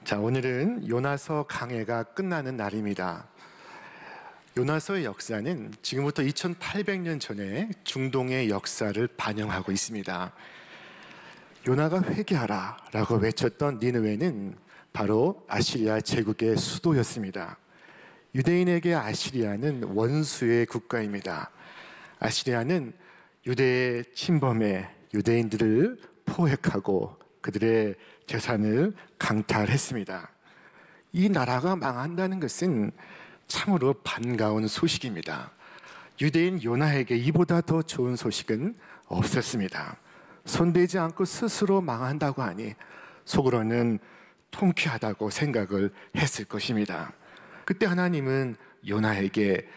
자, 오늘은 요나서 강해가 끝나는 날입니다. 요나서의 역사는 지금부터 2800년 전에 중동의 역사를 반영하고 있습니다. 요나가 회개하라 라고 외쳤던 니느웨는 바로 아시리아 제국의 수도였습니다. 유대인에게 아시리아는 원수의 국가입니다. 아시리아는 유대의 침범에 유대인들을 포획하고 그들의 재산을 강탈했습니다. 이 나라가 망한다는 것은 참으로 반가운 소식입니다. 유대인 요나에게 이보다 더 좋은 소식은 없었습니다. 손대지 않고 스스로 망한다고 하니 속으로는 통쾌하다고 생각을 했을 것입니다. 그때 하나님은 요나에게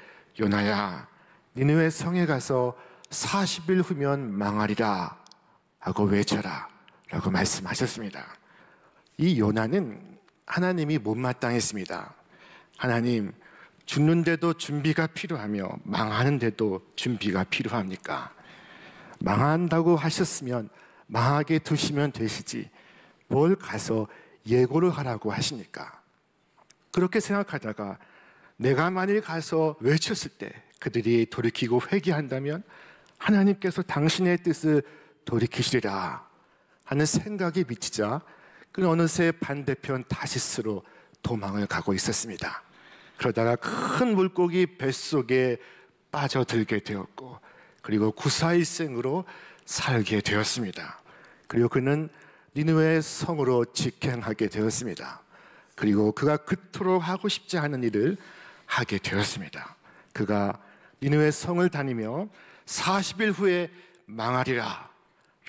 요나야, 니느웨 성에 가서 40일 후면 망하리라 하고 외쳐라 라고 말씀하셨습니다. 이 요나는 하나님이 못마땅했습니다. 하나님, 죽는데도 준비가 필요하며 망하는데도 준비가 필요합니까? 망한다고 하셨으면 망하게 두시면 되시지 뭘 가서 예고를 하라고 하십니까? 그렇게 생각하다가 내가 만일 가서 외쳤을 때 그들이 돌이키고 회개한다면 하나님께서 당신의 뜻을 돌이키시리라 하는 생각이 미치자 그 어느새 반대편 다시스로 도망을 가고 있었습니다. 그러다가 큰 물고기 뱃속에 빠져들게 되었고 그리고 구사일생으로 살게 되었습니다. 그리고 그는 니느웨 성으로 직행하게 되었습니다. 그리고 그가 그토록 하고 싶지 않은 일을 하게 되었습니다. 그가 니느웨 성을 다니며 40일 후에 망하리라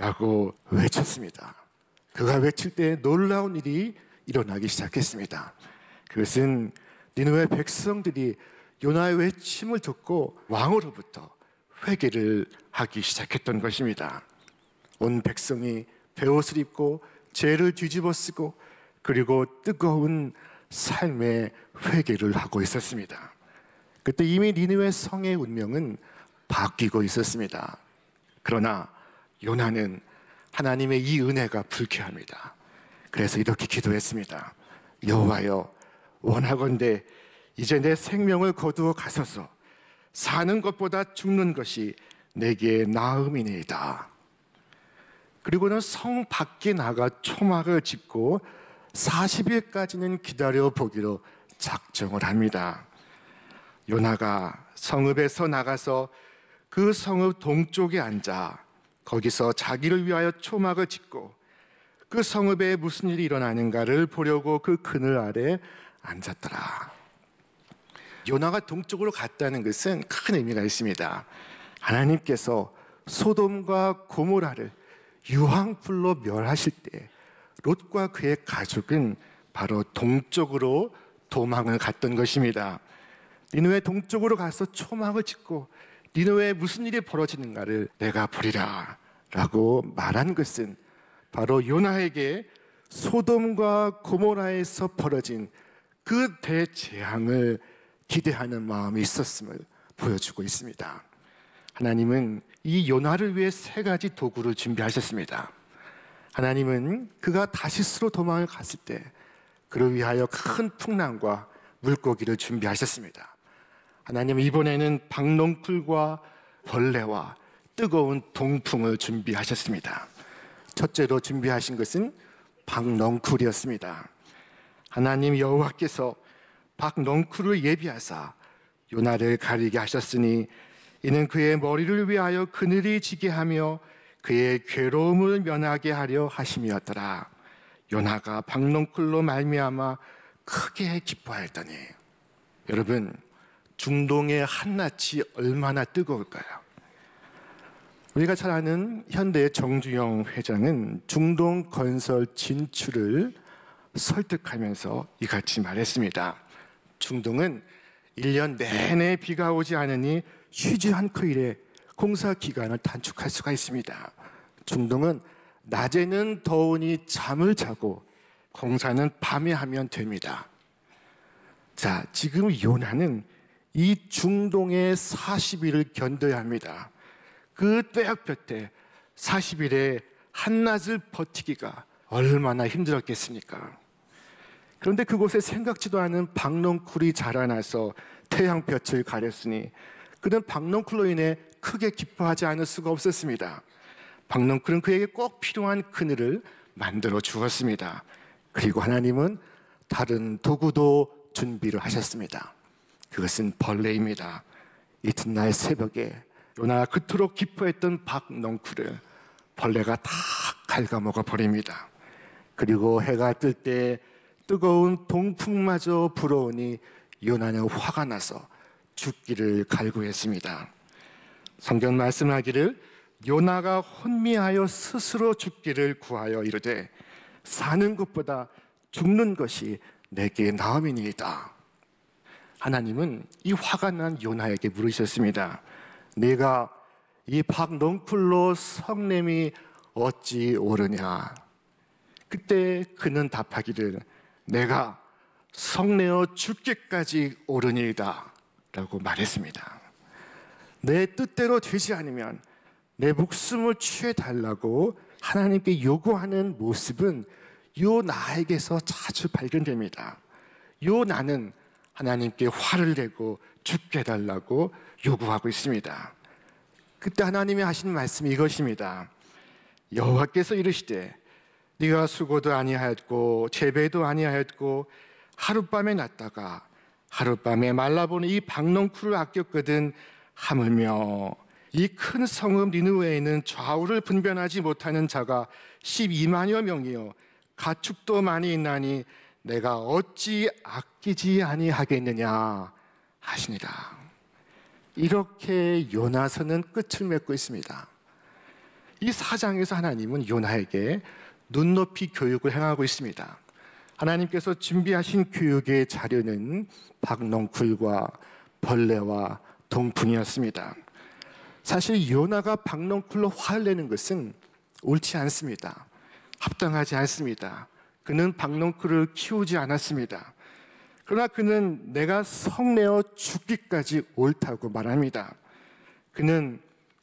라고 외쳤습니다. 그가 외칠 때 놀라운 일이 일어나기 시작했습니다. 그것은 니느웨 백성들이 요나의 외침을 듣고 왕으로부터 회개를 하기 시작했던 것입니다. 온 백성이 베옷을 입고 죄를 뒤집어 쓰고 그리고 뜨거운 삶의 회개를 하고 있었습니다. 그때 이미 니느웨 성의 운명은 바뀌고 있었습니다. 그러나 요나는 하나님의 이 은혜가 불쾌합니다. 그래서 이렇게 기도했습니다. 여호와여, 원하건대 이제 내 생명을 거두어 가소서. 사는 것보다 죽는 것이 내게 나음이니이다. 그리고는 성 밖에 나가 초막을 짓고 40일까지는 기다려보기로 작정을 합니다. 요나가 성읍에서 나가서 그 성읍 동쪽에 앉아 거기서 자기를 위하여 초막을 짓고 그 성읍에 무슨 일이 일어나는가를 보려고 그 그늘 아래 앉았더라. 요나가 동쪽으로 갔다는 것은 큰 의미가 있습니다. 하나님께서 소돔과 고모라를 유황불로 멸하실 때 롯과 그의 가족은 바로 동쪽으로 도망을 갔던 것입니다. 니느웨 동쪽으로 가서 초막을 짓고 니느웨에 무슨 일이 벌어지는가를 내가 보리라 라고 말한 것은 바로 요나에게 소돔과 고모라에서 벌어진 그 대재앙을 기대하는 마음이 있었음을 보여주고 있습니다. 하나님은 이 요나를 위해 3가지 도구를 준비하셨습니다. 하나님은 그가 다시스로 도망을 갔을 때 그를 위하여 큰 풍랑과 물고기를 준비하셨습니다. 하나님은 이번에는 박넝쿨과 벌레와 뜨거운 동풍을 준비하셨습니다. 첫째로 준비하신 것은 박넝쿨이었습니다. 하나님 여호와께서 박넝쿨을 예비하사 요나를 가리게 하셨으니 이는 그의 머리를 위하여 그늘이 지게 하며 그의 괴로움을 면하게 하려 하심이었더라. 요나가 박넝쿨로 말미암아 크게 기뻐하였더니. 여러분, 중동의 한낮이 얼마나 뜨거울까요? 우리가 잘 아는 현대의 정주영 회장은 중동 건설 진출을 설득하면서 이같이 말했습니다. 중동은 1년 내내 비가 오지 않으니 쉬지 않고 일해 공사 기간을 단축할 수가 있습니다. 중동은 낮에는 더우니 잠을 자고 공사는 밤에 하면 됩니다. 자, 지금 요나는 이 중동의 40일을 견뎌야 합니다. 그 뙤약볕에 40일의 한낮을 버티기가 얼마나 힘들었겠습니까? 그런데 그곳에 생각지도 않은 박넝쿨이 자라나서 태양볕을 가렸으니 그는 박넝쿨로 인해 크게 기뻐하지 않을 수가 없었습니다. 박넝쿨은 그에게 꼭 필요한 그늘을 만들어 주었습니다. 그리고 하나님은 다른 도구도 준비를 하셨습니다. 그것은 벌레입니다. 이튿날 새벽에 요나가 그토록 기뻐했던 박넝쿨을 벌레가 다 갉아먹어 버립니다. 그리고 해가 뜰 때 뜨거운 동풍마저 불어오니 요나는 화가 나서 죽기를 갈구했습니다. 성경 말씀하기를 요나가 혼미하여 스스로 죽기를 구하여 이르되 사는 것보다 죽는 것이 내게 나음이니이다. 하나님은 이 화가 난 요나에게 물으셨습니다. 네가 이 박넝쿨로 성냄이 어찌 오르냐? 그때 그는 답하기를 내가 성내어 죽기까지 오르니이다 라고 말했습니다. 내 뜻대로 되지 않으면 내 목숨을 취해달라고 하나님께 요구하는 모습은 요나에게서 자주 발견됩니다. 요나는 하나님께 화를 내고 죽게 해달라고 요구하고 있습니다. 그때 하나님이 하신 말씀이 이것입니다. 여호와께서 이르시되 네가 수고도 아니하였고 재배도 아니하였고 하룻밤에 났다가 하룻밤에 말라보는 이 박넝쿨을 아꼈거든 하물며 이 큰 성읍 니느웨에는 좌우를 분별하지 못하는 자가 12만여 명이요 가축도 많이 있나니 내가 어찌 아끼지 아니하겠느냐 하시니라. 이렇게 요나서는 끝을 맺고 있습니다. 이 4장에서 하나님은 요나에게 눈높이 교육을 행하고 있습니다. 하나님께서 준비하신 교육의 자료는 박넝쿨과 벌레와 동풍이었습니다. 사실 요나가 박넝쿨로 화를 내는 것은 옳지 않습니다. 합당하지 않습니다. 그는 박넝쿨을 키우지 않았습니다. 그러나 그는 내가 성내어 죽기까지 옳다고 말합니다. 그는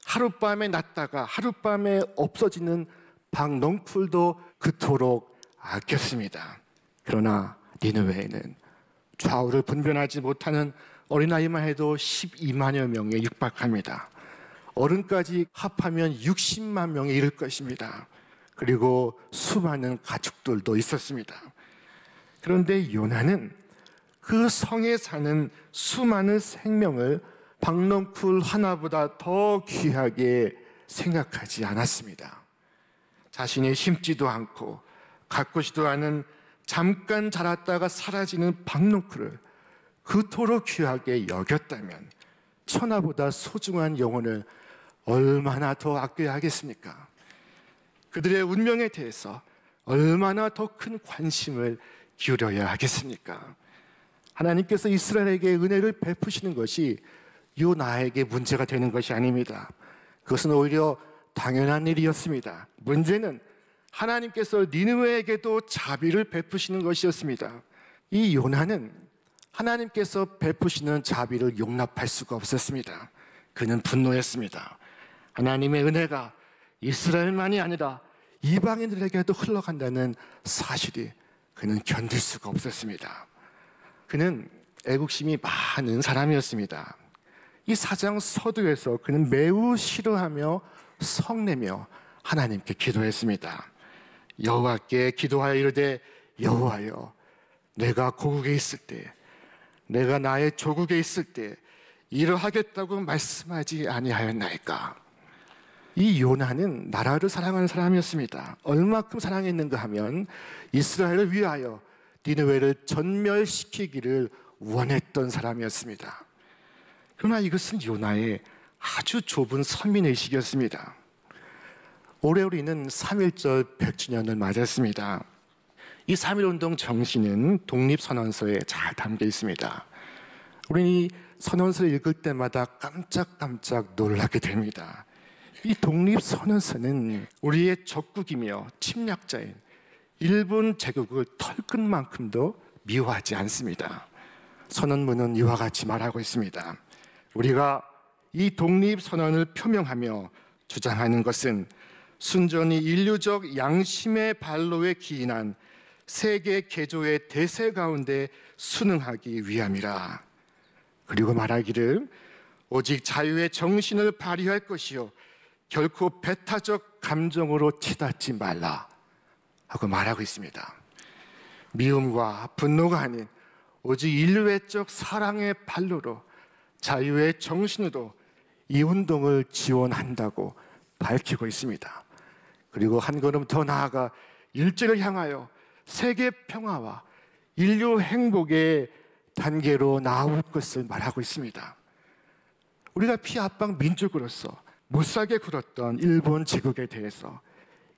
하룻밤에 났다가 하룻밤에 없어지는 박넝쿨도 그토록 아꼈습니다. 그러나 니느웨에는 좌우를 분별하지 못하는 어린아이만 해도 12만여 명에 육박합니다. 어른까지 합하면 60만 명에 이를 것입니다. 그리고 수많은 가축들도 있었습니다. 그런데 요나는 그 성에 사는 수많은 생명을 박넝쿨 하나보다 더 귀하게 생각하지 않았습니다. 자신이 심지도 않고 가꾸지도 않은 잠깐 자랐다가 사라지는 박넝쿨을 그토록 귀하게 여겼다면 천하보다 소중한 영혼을 얼마나 더 아껴야 하겠습니까? 그들의 운명에 대해서 얼마나 더 큰 관심을 기울여야 하겠습니까? 하나님께서 이스라엘에게 은혜를 베푸시는 것이 요나에게 문제가 되는 것이 아닙니다. 그것은 오히려 당연한 일이었습니다. 문제는 하나님께서 니느웨에게도 자비를 베푸시는 것이었습니다. 이 요나는 하나님께서 베푸시는 자비를 용납할 수가 없었습니다. 그는 분노했습니다. 하나님의 은혜가 이스라엘만이 아니라 이방인들에게도 흘러간다는 사실이 그는 견딜 수가 없었습니다. 그는 애국심이 많은 사람이었습니다. 이 4장 서두에서 그는 매우 싫어하며 성내며 하나님께 기도했습니다. 여호와께 기도하여 이르되 여호와여 내가 고국에 있을 때 내가 나의 조국에 있을 때 이러하겠다고 말씀하지 아니하였나이까. 이 요나는 나라를 사랑하는 사람이었습니다. 얼마큼 사랑했는가 하면 이스라엘을 위하여 니느웨를 전멸시키기를 원했던 사람이었습니다. 그러나 이것은 요나의 아주 좁은 선민의식이었습니다. 올해 우리는 3.1절 100주년을 맞았습니다. 이 3.1운동 정신은 독립선언서에 잘 담겨 있습니다. 우리는 이 선언서를 읽을 때마다 깜짝깜짝 놀라게 됩니다. 이 독립선언서는 우리의 적국이며 침략자인 일본 제국을 털끝만큼도 미워하지 않습니다. 선언문은 이와 같이 말하고 있습니다. 우리가 이 독립선언을 표명하며 주장하는 것은 순전히 인류적 양심의 발로에 기인한 세계 개조의 대세 가운데 순응하기 위함이라. 그리고 말하기를 오직 자유의 정신을 발휘할 것이요 결코 배타적 감정으로 치닫지 말라 하고 말하고 있습니다. 미움과 분노가 아닌 오직 인류애적 사랑의 발로로 자유의 정신으로 이 운동을 지원한다고 밝히고 있습니다. 그리고 한 걸음 더 나아가 일제를 향하여 세계 평화와 인류 행복의 단계로 나아올 것을 말하고 있습니다. 우리가 피압방 민족으로서 못살게 굴었던 일본 제국에 대해서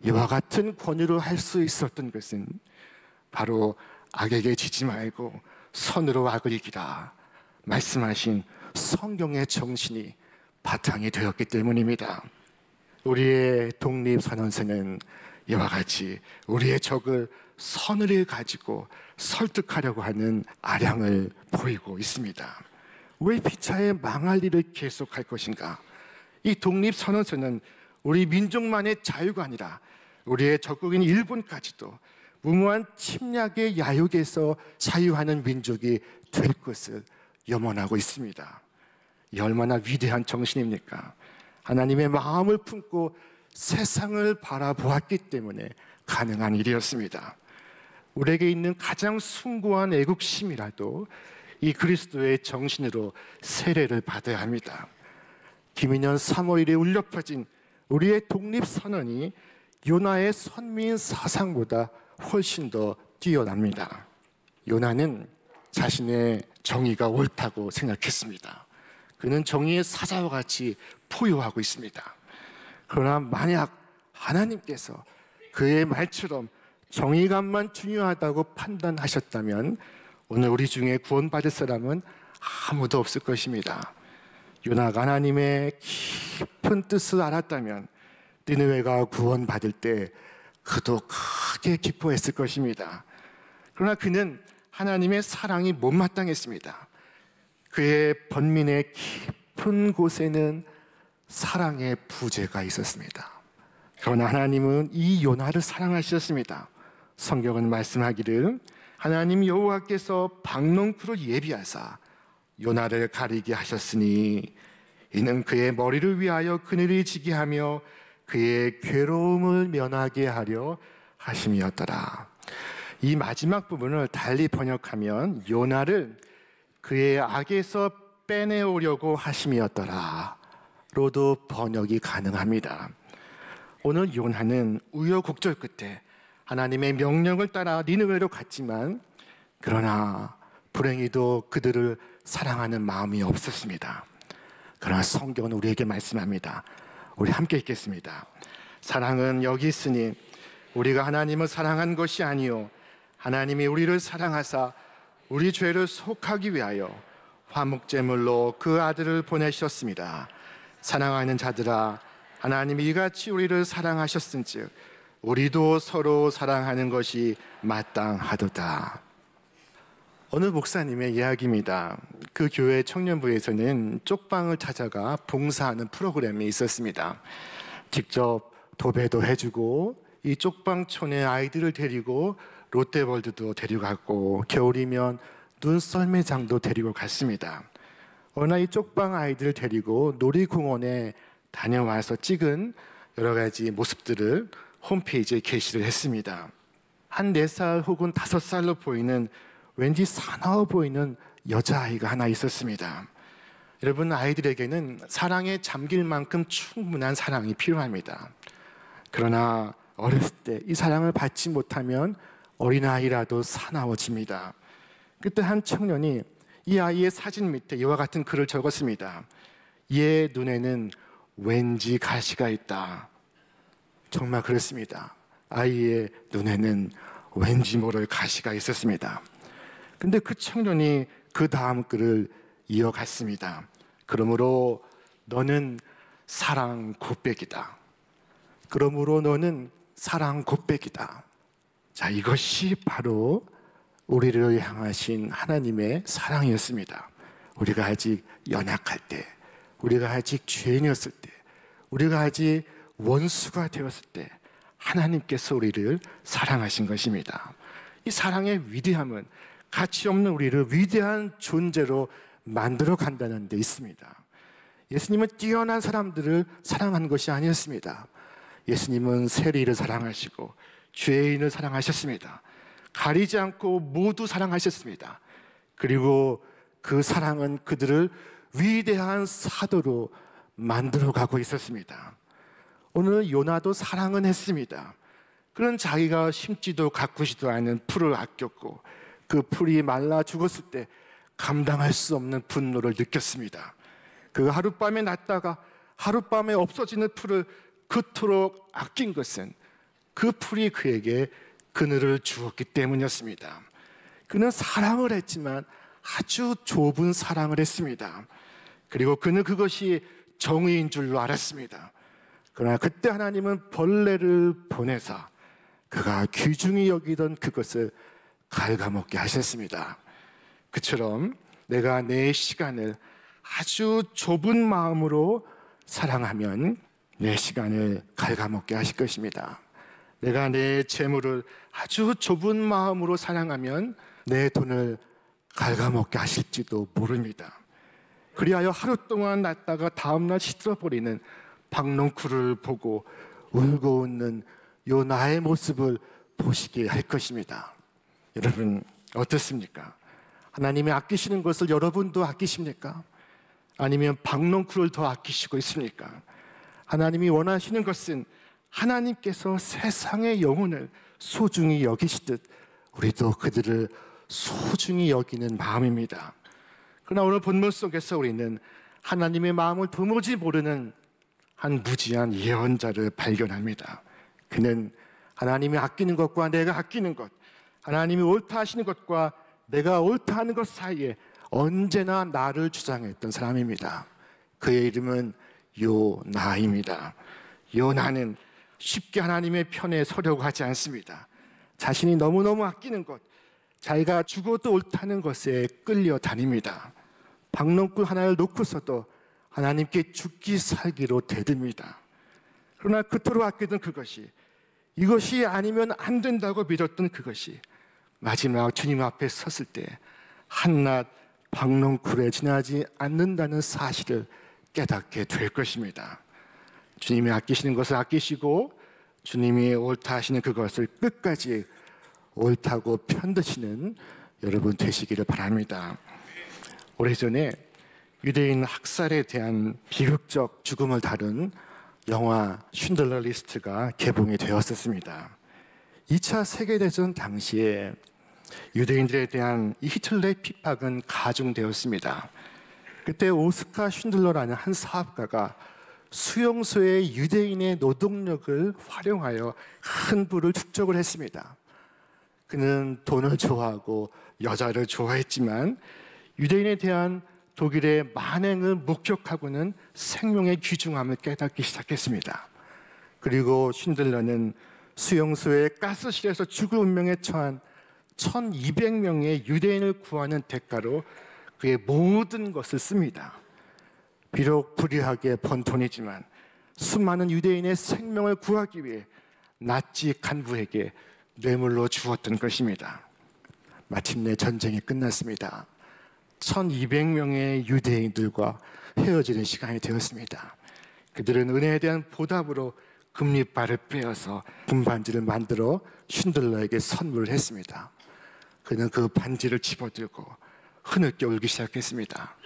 이와 같은 권유를 할 수 있었던 것은 바로 악에게 지지 말고 선으로 악을 이기라 말씀하신 성경의 정신이 바탕이 되었기 때문입니다. 우리의 독립선언서는 이와 같이 우리의 적을 선을 가지고 설득하려고 하는 아량을 보이고 있습니다. 왜 피차에 망할 일을 계속할 것인가? 이 독립선언서는 우리 민족만의 자유가 아니라 우리의 적국인 일본까지도 무모한 침략의 야욕에서 자유하는 민족이 될 것을 염원하고 있습니다. 이 얼마나 위대한 정신입니까? 하나님의 마음을 품고 세상을 바라보았기 때문에 가능한 일이었습니다. 우리에게 있는 가장 숭고한 애국심이라도 이 그리스도의 정신으로 세례를 받아야 합니다. 김인년 3.5일에 울려 퍼진 우리의 독립선언이 요나의 선민 사상보다 훨씬 더 뛰어납니다. 요나는 자신의 정의가 옳다고 생각했습니다. 그는 정의의 사자와 같이 포효하고 있습니다. 그러나 만약 하나님께서 그의 말처럼 정의감만 중요하다고 판단하셨다면 오늘 우리 중에 구원받을 사람은 아무도 없을 것입니다. 요나가 하나님의 깊은 뜻을 알았다면 니느웨가 구원받을 때 그도 크게 기뻐했을 것입니다. 그러나 그는 하나님의 사랑이 못마땅했습니다. 그의 번민의 깊은 곳에는 사랑의 부재가 있었습니다. 그러나 하나님은 이 요나를 사랑하셨습니다. 성경은 말씀하기를 하나님 여호와께서 박농쿨을 예비하사 요나를 가리게 하셨으니 이는 그의 머리를 위하여 그늘이 지게 하며 그의 괴로움을 면하게 하려 하심이었더라. 이 마지막 부분을 달리 번역하면 요나를 그의 악에서 빼내오려고 하심이었더라 로도 번역이 가능합니다. 오늘 요나는 우여곡절 끝에 하나님의 명령을 따라 니느웨로 갔지만 그러나 불행히도 그들을 사랑하는 마음이 없었습니다. 그러나 성경은 우리에게 말씀합니다. 우리 함께 읽겠습니다. 사랑은 여기 있으니 우리가 하나님을 사랑한 것이 아니요 하나님이 우리를 사랑하사 우리 죄를 속하기 위하여 화목제물로 그 아들을 보내셨습니다. 사랑하는 자들아 하나님이 이같이 우리를 사랑하셨은즉 우리도 서로 사랑하는 것이 마땅하도다. 어느 목사님의 이야기입니다. 그 교회 청년부에서는 쪽방을 찾아가 봉사하는 프로그램이 있었습니다. 직접 도배도 해주고 이 쪽방촌의 아이들을 데리고 롯데월드도 데려갔고 겨울이면 눈썰매장도 데리고 갔습니다. 어느 날 이 쪽방 아이들을 데리고 놀이공원에 다녀와서 찍은 여러 가지 모습들을 홈페이지에 게시를 했습니다. 한 4살 혹은 5살로 보이는 왠지 사나워 보이는 여자아이가 하나 있었습니다. 여러분, 아이들에게는 사랑에 잠길 만큼 충분한 사랑이 필요합니다. 그러나 어렸을 때 이 사랑을 받지 못하면 어린아이라도 사나워집니다. 그때 한 청년이 이 아이의 사진 밑에 이와 같은 글을 적었습니다. 얘 눈에는 왠지 가시가 있다. 정말 그렇습니다. 아이의 눈에는 왠지 모를 가시가 있었습니다. 근데 그 청년이 그 다음 글을 이어갔습니다. 그러므로 너는 사랑 곱백이다. 그러므로 너는 사랑 곱백이다. 자, 이것이 바로 우리를 향하신 하나님의 사랑이었습니다. 우리가 아직 연약할 때, 우리가 아직 죄인이었을 때, 우리가 아직 원수가 되었을 때 하나님께서 우리를 사랑하신 것입니다. 이 사랑의 위대함은 가치 없는 우리를 위대한 존재로 만들어 간다는 데 있습니다. 예수님은 뛰어난 사람들을 사랑한 것이 아니었습니다. 예수님은 세리를 사랑하시고 죄인을 사랑하셨습니다. 가리지 않고 모두 사랑하셨습니다. 그리고 그 사랑은 그들을 위대한 사도로 만들어가고 있었습니다. 오늘 요나도 사랑은 했습니다. 그는 자기가 심지도 가꾸지도 않은 풀을 아꼈고 그 풀이 말라 죽었을 때 감당할 수 없는 분노를 느꼈습니다. 그 하룻밤에 났다가 하룻밤에 없어지는 풀을 그토록 아낀 것은 그 풀이 그에게 그늘을 주었기 때문이었습니다. 그는 사랑을 했지만 아주 좁은 사랑을 했습니다. 그리고 그는 그것이 정의인 줄로 알았습니다. 그러나 그때 하나님은 벌레를 보내서 그가 귀중히 여기던 그것을 갉아먹게 하셨습니다. 그처럼 내가 내 시간을 아주 좁은 마음으로 사랑하면 내 시간을 갉아먹게 하실 것입니다. 내가 내 재물을 아주 좁은 마음으로 사랑하면 내 돈을 갉아먹게 하실지도 모릅니다. 그리하여 하루 동안 났다가 다음날 시들어버리는 박농쿨을 보고 울고 웃는 요나의 모습을 보시게 할 것입니다. 여러분 어떻습니까? 하나님이 아끼시는 것을 여러분도 아끼십니까? 아니면 박농쿨을 더 아끼시고 있습니까? 하나님이 원하시는 것은 하나님께서 세상의 영혼을 소중히 여기시듯 우리도 그들을 소중히 여기는 마음입니다. 그러나 오늘 본문 속에서 우리는 하나님의 마음을 도무지 모르는 한 무지한 예언자를 발견합니다. 그는 하나님이 아끼는 것과 내가 아끼는 것, 하나님이 옳다 하시는 것과 내가 옳다 하는 것 사이에 언제나 나를 주장했던 사람입니다. 그의 이름은 요나입니다. 요나는 쉽게 하나님의 편에 서려고 하지 않습니다. 자신이 너무너무 아끼는 것, 자기가 죽어도 옳다는 것에 끌려다닙니다. 박농쿨 하나를 놓고서도 하나님께 죽기 살기로 대듭니다. 그러나 그토록 아끼던 그것이, 이것이 아니면 안 된다고 믿었던 그것이 마지막 주님 앞에 섰을 때 한낱 박농쿨에 지나지 않는다는 사실을 깨닫게 될 것입니다. 주님이 아끼시는 것을 아끼시고 주님이 옳다 하시는 그것을 끝까지 옳다고 편드시는 여러분 되시기를 바랍니다. 오래전에 유대인 학살에 대한 비극적 죽음을 다룬 영화 쉰들러 리스트가 개봉이 되었었습니다. 2차 세계대전 당시에 유대인들에 대한 이 히틀러의 핍박은 가중되었습니다. 그때 오스카 쉰들러라는 한 사업가가 수용소의 유대인의 노동력을 활용하여 큰 부를 축적을 했습니다. 그는 돈을 좋아하고 여자를 좋아했지만 유대인에 대한 독일의 만행을 목격하고는 생명의 귀중함을 깨닫기 시작했습니다. 그리고 쉰들러는 수용소의 가스실에서 죽을 운명에 처한 1200명의 유대인을 구하는 대가로 그의 모든 것을 씁니다. 비록 불의하게 번 돈이지만 수많은 유대인의 생명을 구하기 위해 나치 간부에게 뇌물로 주었던 것입니다. 마침내 전쟁이 끝났습니다. 1200명의 유대인들과 헤어지는 시간이 되었습니다. 그들은 은혜에 대한 보답으로 금리발을 빼어서 금반지를 만들어 쉰들러에게 선물을 했습니다. 그는 그 반지를 집어들고 흐느껴 울기 시작했습니다.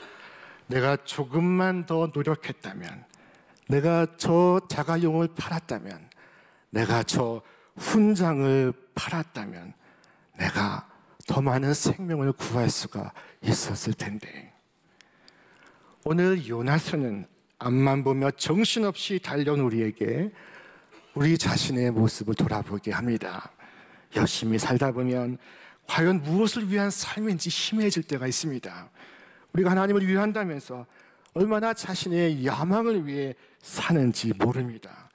내가 조금만 더 노력했다면, 내가 저 자가용을 팔았다면, 내가 저 훈장을 팔았다면 내가 더 많은 생명을 구할 수가 있었을 텐데. 오늘 요나서는 앞만 보며 정신없이 달려온 우리에게 우리 자신의 모습을 돌아보게 합니다. 열심히 살다 보면 과연 무엇을 위한 삶인지 희미해질 때가 있습니다. 우리가 하나님을 위한다면서 얼마나 자신의 야망을 위해 사는지 모릅니다.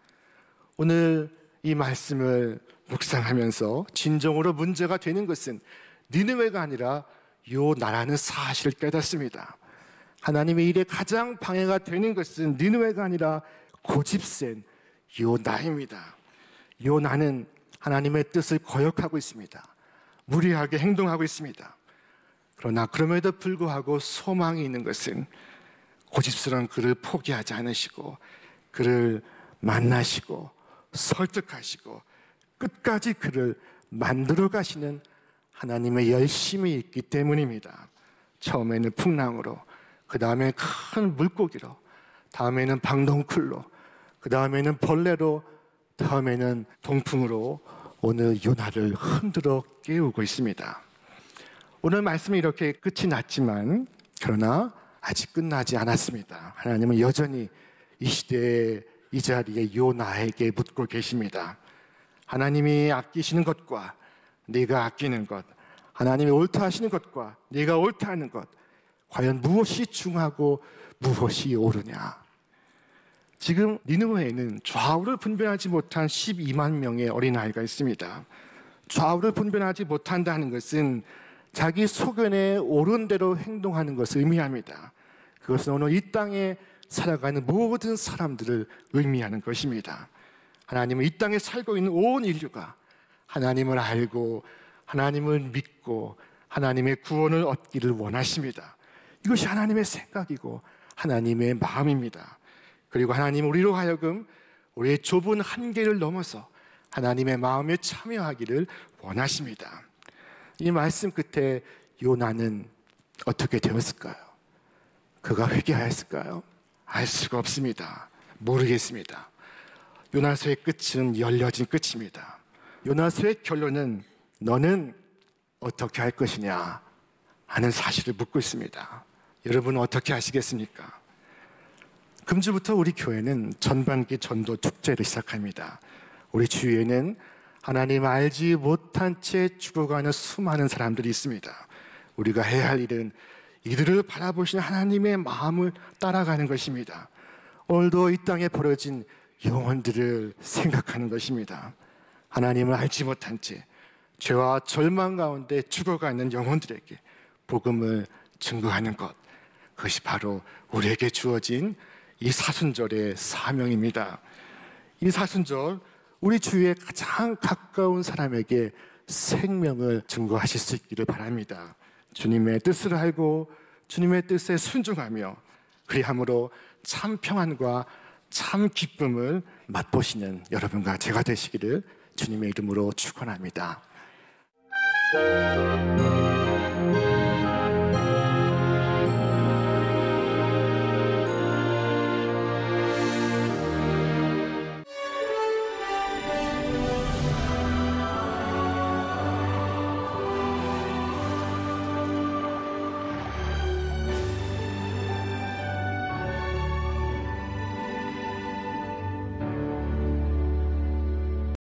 오늘 이 말씀을 묵상하면서 진정으로 문제가 되는 것은 니느웨가 아니라 요나라는 사실을 깨닫습니다. 하나님의 일에 가장 방해가 되는 것은 니느웨가 아니라 고집센 요나입니다. 요나는 하나님의 뜻을 거역하고 있습니다. 무리하게 행동하고 있습니다. 그러나 그럼에도 불구하고 소망이 있는 것은 고집스러운 그를 포기하지 않으시고 그를 만나시고 설득하시고 끝까지 그를 만들어 가시는 하나님의 열심이 있기 때문입니다. 처음에는 풍랑으로, 그 다음에 큰 물고기로, 다음에는 방덩쿨로, 그 다음에는 벌레로, 다음에는 동풍으로 오늘 요나를 흔들어 깨우고 있습니다. 오늘 말씀이 이렇게 끝이 났지만 그러나 아직 끝나지 않았습니다. 하나님은 여전히 이 시대에 이 자리에 요나에게 묻고 계십니다. 하나님이 아끼시는 것과 네가 아끼는 것, 하나님이 옳다 하시는 것과 네가 옳다 하는 것, 과연 무엇이 중하고 무엇이 옳으냐? 지금 니느웨에는 좌우를 분별하지 못한 12만 명의 어린아이가 있습니다. 좌우를 분별하지 못한다는 것은 자기 소견에 옳은 대로 행동하는 것을 의미합니다. 그것은 오늘 이 땅에 살아가는 모든 사람들을 의미하는 것입니다. 하나님은 이 땅에 살고 있는 온 인류가 하나님을 알고 하나님을 믿고 하나님의 구원을 얻기를 원하십니다. 이것이 하나님의 생각이고 하나님의 마음입니다. 그리고 하나님은 우리로 하여금 우리의 좁은 한계를 넘어서 하나님의 마음에 참여하기를 원하십니다. 이 말씀 끝에 요나는 어떻게 되었을까요? 그가 회개하였을까요? 알 수가 없습니다. 모르겠습니다. 요나서의 끝은 열려진 끝입니다. 요나서의 결론은 너는 어떻게 할 것이냐 하는 사실을 묻고 있습니다. 여러분은 어떻게 하시겠습니까? 금주부터 우리 교회는 전반기 전도 축제를 시작합니다. 우리 주위에는 하나님 알지 못한 채 죽어가는 수많은 사람들이 있습니다. 우리가 해야 할 일은 이들을 바라보시는 하나님의 마음을 따라가는 것입니다. 오늘도 이 땅에 벌어진 영혼들을 생각하는 것입니다. 하나님을 알지 못한 채 죄와 절망 가운데 죽어가는 영혼들에게 복음을 증거하는 것, 그것이 바로 우리에게 주어진 이 사순절의 사명입니다. 이 사순절, 우리 주위에 가장 가까운 사람에게 생명을 증거하실 수 있기를 바랍니다. 주님의 뜻을 알고 주님의 뜻에 순종하며 그리함으로 참 평안과 참 기쁨을 맛보시는 여러분과 제가 되시기를 주님의 이름으로 축원합니다.